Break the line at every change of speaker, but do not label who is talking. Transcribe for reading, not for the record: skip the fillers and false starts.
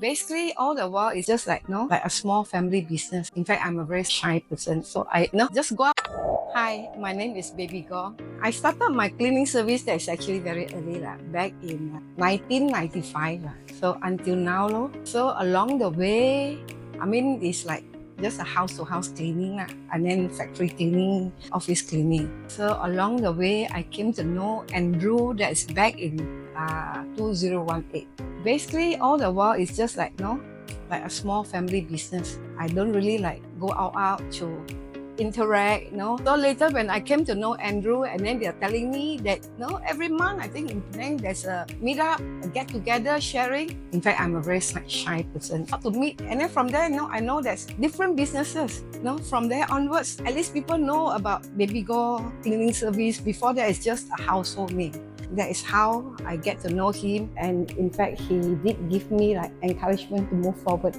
Basically, all the while it's just like, like a small family business. In fact, I'm a very shy person. So just go out. Hi, my name is Baby Go. I started my cleaning service that's actually very early, back in 1995. So until now, so along the way, it's like just a house-to-house cleaning and then factory cleaning, office cleaning. So along the way, I came to know Andrew that's back in 2018. Basically, all the while it's just like, like a small family business. I don't really like go out to interact, So later when I came to know Andrew, and then they're telling me that, every month I think in Penang there's a meetup, a get together, sharing. In fact, I'm a very shy person. How to meet, and then from there, I know there's different businesses. From there onwards, at least people know about Baby Go cleaning service. Before that, it's just a household name. That is how I get to know him, and in fact, he did give me like encouragement to move forward.